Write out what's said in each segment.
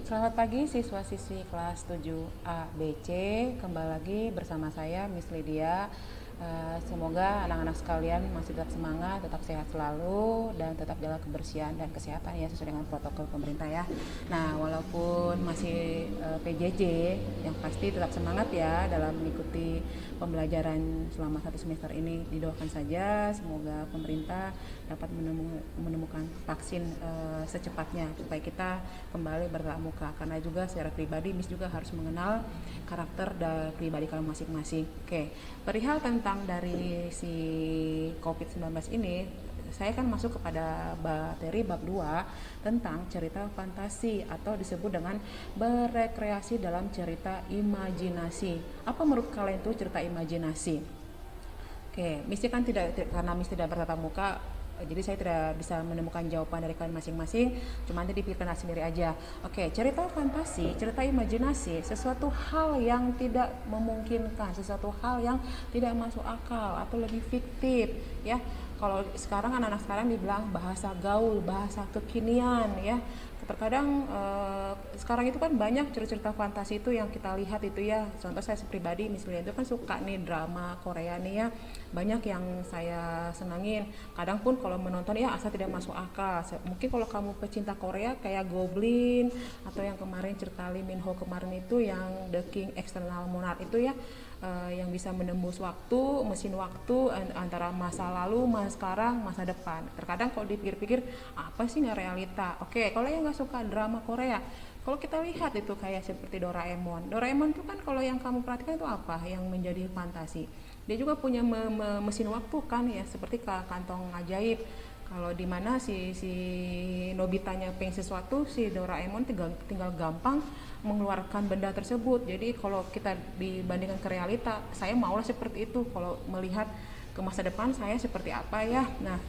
Selamat pagi siswa-siswi kelas 7A BC. Kembali lagi bersama saya Miss Lydia. Semoga anak-anak sekalian masih tetap semangat, tetap sehat selalu, dan tetap jaga kebersihan dan kesehatan ya sesuai dengan protokol pemerintah ya. Nah, walaupun masih PJJ, yang pasti tetap semangat ya dalam mengikuti pembelajaran selama 1 semester ini. Didoakan saja semoga pemerintah dapat menemukan vaksin secepatnya supaya kita kembali bertatap muka, karena juga secara pribadi Miss juga harus mengenal karakter dan pribadi kalian masing-masing. Oke, perihal tentang dari si COVID-19 ini, saya akan masuk kepada materi bab 2 tentang cerita fantasi atau disebut dengan berekreasi dalam cerita imajinasi. Apa menurut kalian itu cerita imajinasi? Oke, Miss kan tidak, karena Miss tidak bertatap muka, jadi saya tidak bisa menemukan jawaban dari kalian masing-masing, cuma nanti dipikirkan sendiri aja. Oke, cerita fantasi, cerita imajinasi, sesuatu hal yang tidak memungkinkan, sesuatu hal yang tidak masuk akal atau lebih fiktif ya. Kalau sekarang anak-anak sekarang dibilang bahasa gaul, bahasa kekinian ya. Terkadang sekarang itu kan banyak cerita-cerita fantasi itu yang kita lihat itu ya. Contoh saya pribadi misalnya itu kan suka nih drama Korea nih ya, banyak yang saya senangin. Kadang pun kalau menonton ya asal tidak masuk akal. Mungkin kalau kamu pecinta Korea kayak Goblin atau yang kemarin cerita Lee Min Ho kemarin itu yang The King External Monarch itu ya, yang bisa menembus waktu, mesin waktu antara masa lalu, masa sekarang, masa depan. Terkadang kalau dipikir-pikir apa sih nggak realita. Oke, kalau yang nggak suka drama Korea, kalau kita lihat itu kayak seperti Doraemon. Doraemon itu kan kalau yang kamu perhatikan itu apa yang menjadi fantasi. Dia juga punya mesin waktu kan ya, seperti kantong ajaib. Kalau di mana si Nobitanya pengen sesuatu, si Doraemon tinggal gampang mengeluarkan benda tersebut. Jadi kalau kita dibandingkan ke realita, saya maulah seperti itu. Kalau melihat ke masa depan saya seperti apa ya. Nah,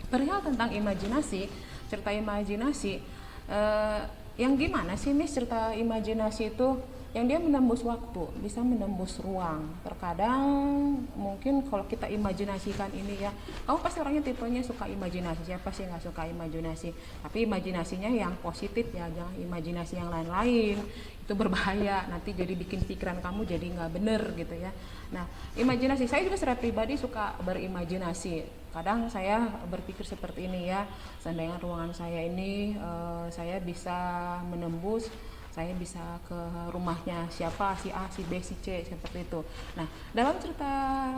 perihal tentang imajinasi, cerita imajinasi, yang gimana sih Miss cerita imajinasi itu? Yang dia menembus waktu, bisa menembus ruang. Terkadang mungkin kalau kita imajinasikan ini ya, kamu pasti orangnya tipenya suka imajinasi, siapa sih nggak suka imajinasi? Tapi imajinasinya yang positif ya, jangan imajinasi yang lain-lain, itu berbahaya, nanti jadi bikin pikiran kamu jadi nggak bener gitu ya. Nah, imajinasi, saya juga secara pribadi suka berimajinasi. Kadang saya berpikir seperti ini ya, seandainya ruangan saya ini saya bisa menembus, saya bisa ke rumahnya siapa, si A, si B, si C, seperti itu. Nah, dalam cerita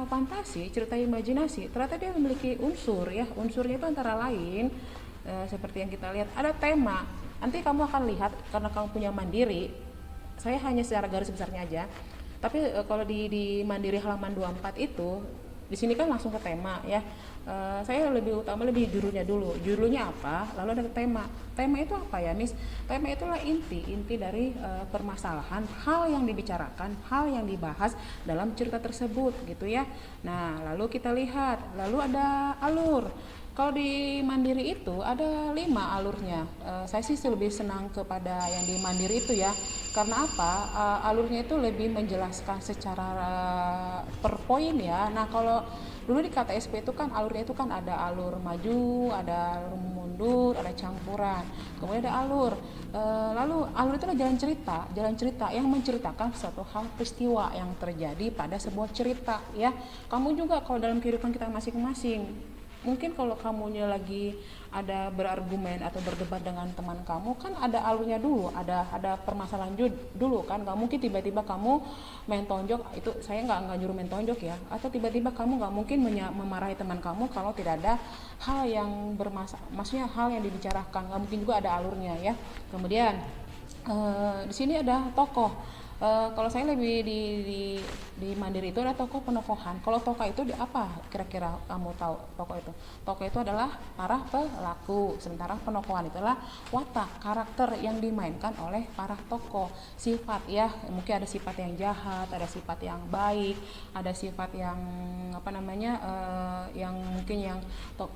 fantasi, cerita imajinasi, ternyata dia memiliki unsur ya. Unsurnya itu antara lain seperti yang kita lihat, ada tema. Nanti kamu akan lihat, karena kamu punya Mandiri, saya hanya secara garis besarnya aja. Tapi kalau di Mandiri halaman 24 itu, di sini kan langsung ke tema ya. Saya lebih utama lebih judulnya dulu. Judulnya apa? Lalu ada tema. Tema itu apa ya, Miss? Tema itulah inti dari permasalahan, hal yang dibicarakan, hal yang dibahas dalam cerita tersebut gitu ya. Nah, lalu kita lihat, lalu ada alur. Kalau di Mandiri itu ada 5 alurnya. Saya sih lebih senang kepada yang di Mandiri itu ya. Karena apa? Alurnya itu lebih menjelaskan secara per poin ya. Nah, kalau dulu di KTSP itu kan alurnya itu kan ada alur maju, ada alur mundur, ada campuran. Kemudian ada alur. Lalu alur itu adalah jalan cerita yang menceritakan suatu hal peristiwa yang terjadi pada sebuah cerita ya. Kamu juga kalau dalam kehidupan kita masing-masing, mungkin kalau kamunya lagi ada berargumen atau berdebat dengan teman kamu, kan ada alurnya dulu, ada permasalahan dulu kan. Nggak mungkin tiba-tiba kamu main tonjok, itu saya nggak nyuruh main tonjok ya, atau tiba-tiba kamu nggak mungkin memarahi teman kamu kalau tidak ada hal yang maksudnya hal yang dibicarakan, nggak mungkin juga ada alurnya ya. Kemudian di sini ada tokoh. Kalau saya lebih di Mandiri itu ada tokoh penokohan. Kalau tokoh itu di apa? Kira-kira kamu tahu tokoh itu? Tokoh itu adalah para pelaku, sementara penokohan itu adalah watak, karakter yang dimainkan oleh para tokoh. Sifat ya, mungkin ada sifat yang jahat, ada sifat yang baik, ada sifat yang apa namanya, yang mungkin yang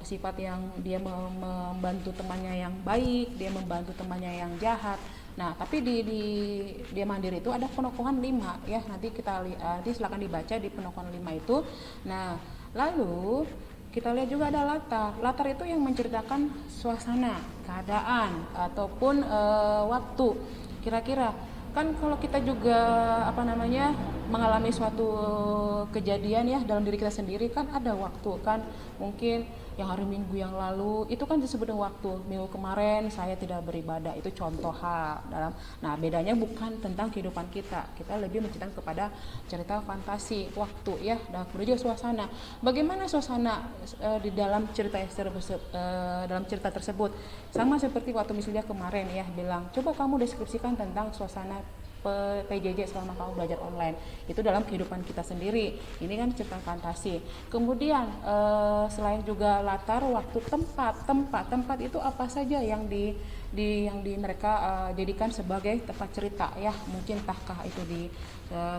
sifat yang dia membantu temannya yang baik, dia membantu temannya yang jahat. Nah, tapi di Mandiri itu ada penokohan 5 ya. Nanti nanti silakan dibaca di penokohan 5 itu. Nah, lalu kita lihat juga ada latar. Latar itu yang menceritakan suasana, keadaan ataupun waktu. kira-kira kan kalau kita juga apa namanya mengalami suatu kejadian ya dalam diri kita sendiri kan ada waktu kan, mungkin yang hari Minggu yang lalu itu kan disebut dengan waktu. Minggu kemarin saya tidak beribadah, itu contoh hal dalam. Nah, bedanya bukan tentang kehidupan kita lebih menceritakan kepada cerita fantasi waktu ya, dan kemudian juga suasana. Bagaimana suasana di dalam dalam cerita tersebut, sama seperti waktu misalnya kemarin ya bilang coba kamu deskripsikan tentang suasana PJJ selama kamu belajar online. Itu dalam kehidupan kita sendiri, ini kan cerita fantasi. Kemudian selain juga latar, waktu, tempat itu apa saja yang di mereka jadikan sebagai tempat cerita ya, mungkin entahkah itu di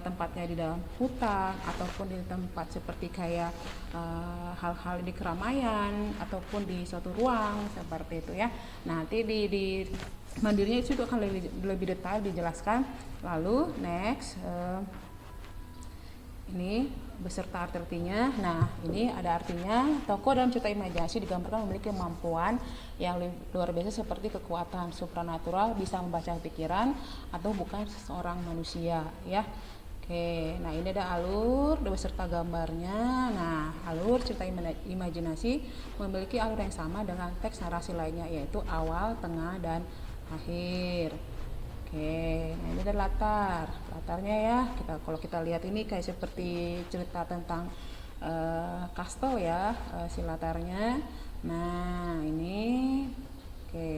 tempatnya di dalam hutan ataupun di tempat seperti kayak hal-hal di keramaian ataupun di suatu ruang seperti itu ya. Nanti di mandirinya itu akan lebih detail dijelaskan. Lalu next ini beserta artinya. Nah, ini ada artinya, tokoh dalam cerita imajinasi digambarkan memiliki kemampuan yang luar biasa seperti kekuatan supranatural, bisa membaca pikiran atau bukan seorang manusia ya. Oke, nah ini ada alur beserta gambarnya. Nah, alur cerita imajinasi memiliki alur yang sama dengan teks narasi lainnya, yaitu awal, tengah, dan akhir. Oke, nah ini ada latarnya ya. Kalau kita lihat ini kayak seperti cerita tentang kastel ya, si latarnya. Nah ini, oke.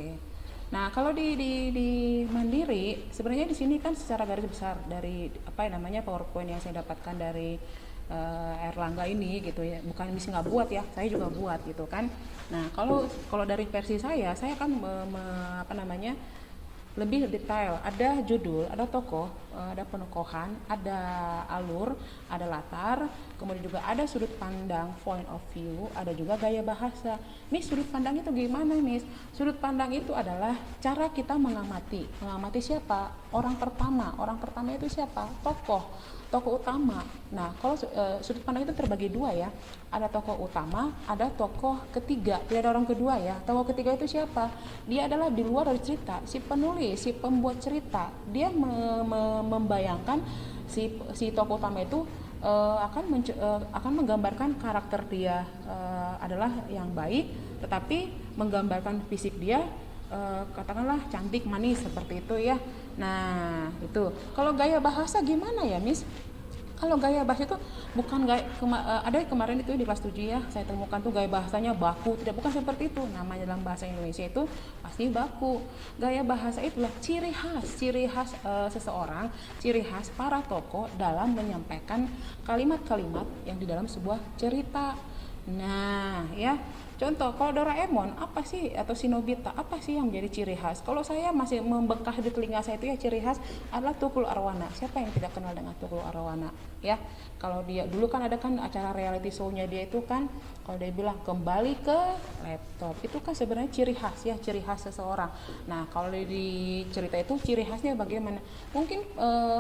Nah kalau di Mandiri sebenarnya di sini kan secara garis besar dari apa namanya PowerPoint yang saya dapatkan dari Erlangga ini gitu ya, bukan misi nggak buat ya, saya juga buat gitu kan. Nah kalau dari versi saya kan apa namanya lebih detail, ada judul, ada tokoh, ada penokohan, ada alur, ada latar, kemudian juga ada sudut pandang, point of view, ada juga gaya bahasa. Miss, sudut pandang itu gimana, Miss? Sudut pandang itu adalah cara kita mengamati siapa? Orang pertama itu siapa? Tokoh utama. Nah, kalau sudut pandang itu terbagi dua ya. Ada tokoh utama, ada tokoh ketiga. Tidak ada orang kedua ya. Tokoh ketiga itu siapa? Dia adalah di luar dari cerita, si penulis, si pembuat cerita. Dia membayangkan si tokoh utama itu akan menggambarkan karakter dia adalah yang baik, tetapi menggambarkan fisik dia katakanlah cantik, manis seperti itu ya. Nah itu kalau gaya bahasa gimana ya, Miss? Kalau gaya bahasa itu bukan ada kemarin itu di kelas 7 ya, saya temukan tuh gaya bahasanya baku. Tidak, bukan seperti itu. Namanya dalam bahasa Indonesia itu pasti baku. Gaya bahasa itulah ciri khas seseorang, ciri khas para tokoh dalam menyampaikan kalimat-kalimat yang di dalam sebuah cerita. Nah ya, contoh kalau Doraemon apa sih, atau si Nobita apa sih yang menjadi ciri khas? Kalau saya masih membekas di telinga saya itu ya, ciri khas adalah Tukul Arwana. Siapa yang tidak kenal dengan Tukul Arwana ya? Kalau dia dulu kan ada kan acara reality show-nya dia itu kan, kalau dia bilang kembali ke laptop, itu kan sebenarnya ciri khas seseorang. Nah kalau di cerita itu ciri khasnya bagaimana? Mungkin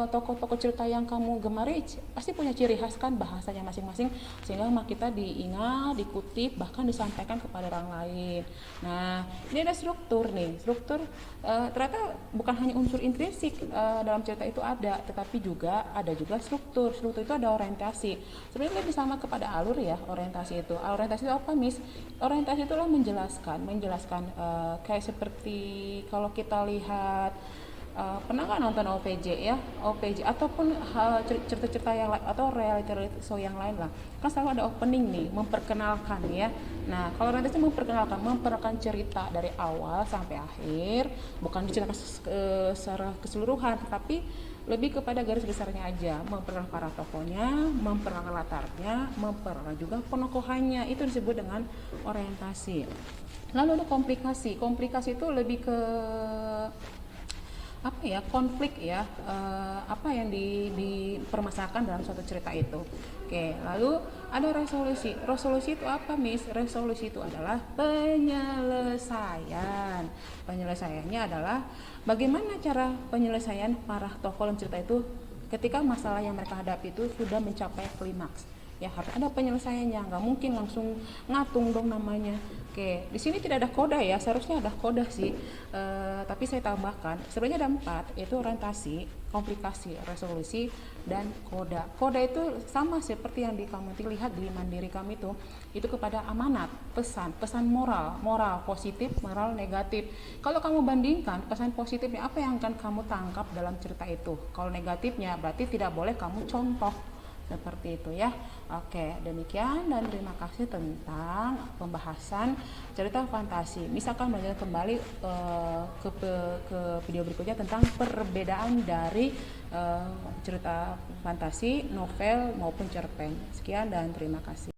tokoh-tokoh cerita yang kamu gemari pasti punya ciri khas kan, bahasanya masing-masing, sehingga kita diingat, dikutip, bahkan disampaikan kepada orang lain. Nah ini ada struktur nih, ternyata bukan hanya unsur intrinsik dalam cerita itu ada, tetapi juga ada struktur itu ada orientasi. Sebenarnya lebih sama kepada alur ya, orientasi itu apa, Miss? Orientasi itulah menjelaskan kayak seperti kalau kita lihat pernah nggak nonton OPJ ataupun cerita-cerita yang lain atau reality show yang lain lah, kan selalu ada opening nih, memperkenalkan ya. Nah kalau orientasi memperkenalkan cerita dari awal sampai akhir, bukan diceritakan secara keseluruhan, tapi lebih kepada garis besarnya aja, memperkenalkan para tokohnya, memperkenalkan latarnya, memperkenalkan juga penokohannya. Itu disebut dengan orientasi. Lalu ada komplikasi itu lebih ke apa ya, konflik ya, apa yang dipermasalahkan dalam suatu cerita itu. Oke, lalu ada resolusi itu apa, Miss? Resolusi itu adalah penyelesaiannya adalah bagaimana cara penyelesaian para tokoh dalam cerita itu ketika masalah yang mereka hadapi itu sudah mencapai klimaks. ya harus ada penyelesaiannya, nggak mungkin langsung ngatung dong namanya. Oke, di sini tidak ada koda ya, seharusnya ada koda sih, tapi saya tambahkan sebenarnya ada 4, yaitu orientasi, komplikasi, resolusi, dan koda. Koda itu sama seperti yang kamu lihat di Mandiri kami itu kepada amanat, pesan moral, moral positif, moral negatif. Kalau kamu bandingkan pesan positifnya, apa yang akan kamu tangkap dalam cerita itu? Kalau negatifnya berarti tidak boleh kamu contoh. Seperti itu ya. Oke, demikian dan terima kasih tentang pembahasan cerita fantasi. Misalkan belajar kembali ke video berikutnya tentang perbedaan dari cerita fantasi, novel maupun cerpen. Sekian dan terima kasih.